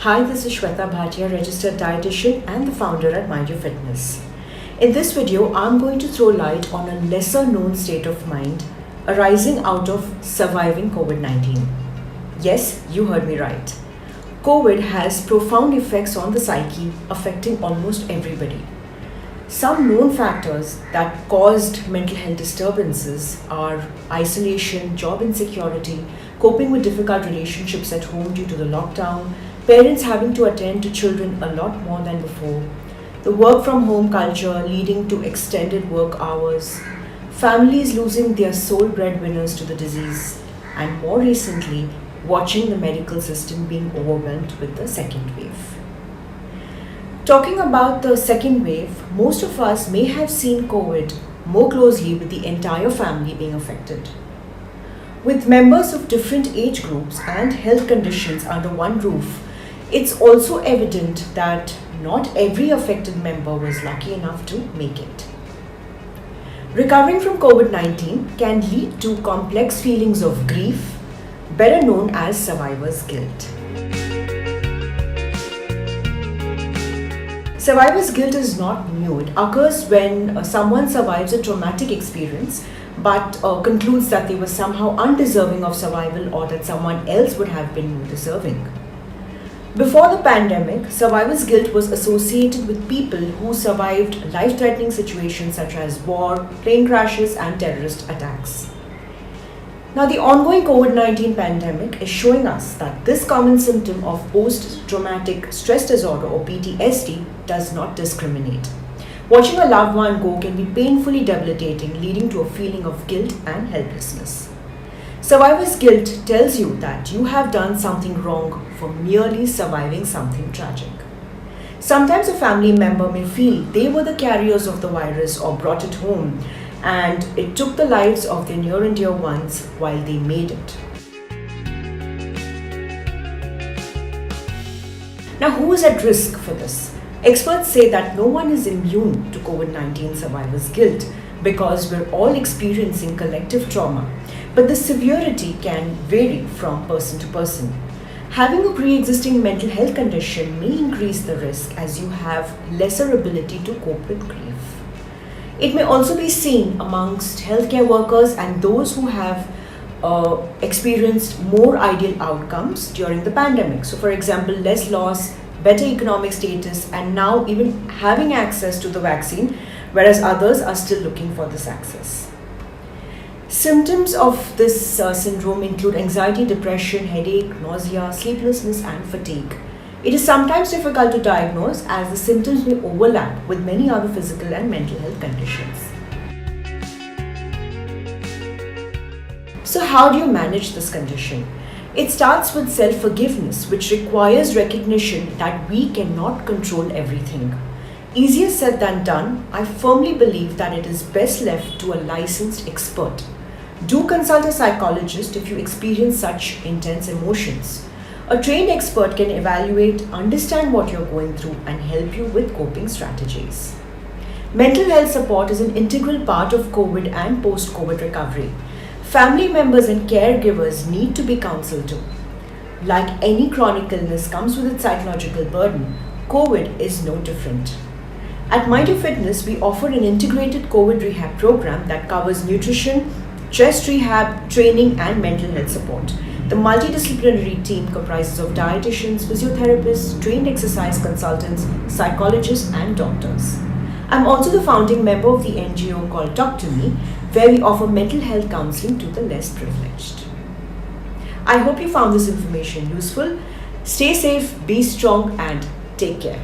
Hi, this is Shweta Bhatia, registered dietitian and the founder at Mind Your Fitness. In this video, I'm going to throw light on a lesser known state of mind arising out of surviving COVID-19. Yes, you heard me right. COVID has profound effects on the psyche, affecting almost everybody. Some known factors that caused mental health disturbances are isolation, job insecurity, coping with difficult relationships at home due to the lockdown, parents having to attend to children a lot more than before, the work from home culture leading to extended work hours, families losing their sole breadwinners to the disease, and more recently, watching the medical system being overwhelmed with the second wave. Talking about the second wave, most of us may have seen COVID more closely with the entire family being affected. With members of different age groups and health conditions under one roof, it's also evident that not every affected member was lucky enough to make it. Recovering from COVID-19 can lead to complex feelings of grief, better known as survivor's guilt. Survivor's guilt is not new. It occurs when someone survives a traumatic experience but concludes that they were somehow undeserving of survival or that someone else would have been more deserving. Before the pandemic, survivor's guilt was associated with people who survived life-threatening situations such as war, plane crashes, and terrorist attacks. Now, the ongoing COVID-19 pandemic is showing us that this common symptom of post-traumatic stress disorder or PTSD does not discriminate. Watching a loved one go can be painfully debilitating, leading to a feeling of guilt and helplessness. Survivor's guilt tells you that you have done something wrong for merely surviving something tragic. Sometimes a family member may feel they were the carriers of the virus or brought it home, and it took the lives of their near and dear ones while they made it. Now, who is at risk for this? Experts say that no one is immune to COVID-19 survivor's guilt because we're all experiencing collective trauma, but the severity can vary from person to person. Having a pre-existing mental health condition may increase the risk as you have lesser ability to cope with grief. It may also be seen amongst healthcare workers and those who have experienced more ideal outcomes during the pandemic. So, for example, less loss, better economic status, and now even having access to the vaccine, whereas others are still looking for this access. Symptoms of this syndrome include anxiety, depression, headache, nausea, sleeplessness, and fatigue. It is sometimes difficult to diagnose as the symptoms may overlap with many other physical and mental health conditions. So how do you manage this condition? It starts with self-forgiveness, which requires recognition that we cannot control everything. Easier said than done, I firmly believe that it is best left to a licensed expert. Do consult a psychologist if you experience such intense emotions. A trained expert can evaluate, understand what you're going through, and help you with coping strategies. Mental health support is an integral part of COVID and post-COVID recovery. Family members and caregivers need to be counseled too. Like any chronic illness comes with its psychological burden, COVID is no different. At Mind Your Fitness, we offer an integrated COVID rehab program that covers nutrition, stress rehab, training, and mental health support. The multidisciplinary team comprises of dietitians, physiotherapists, trained exercise consultants, psychologists, and doctors. I'm also the founding member of the NGO called Talk to Me, where we offer mental health counseling to the less privileged. I hope you found this information useful. Stay safe, be strong, and take care.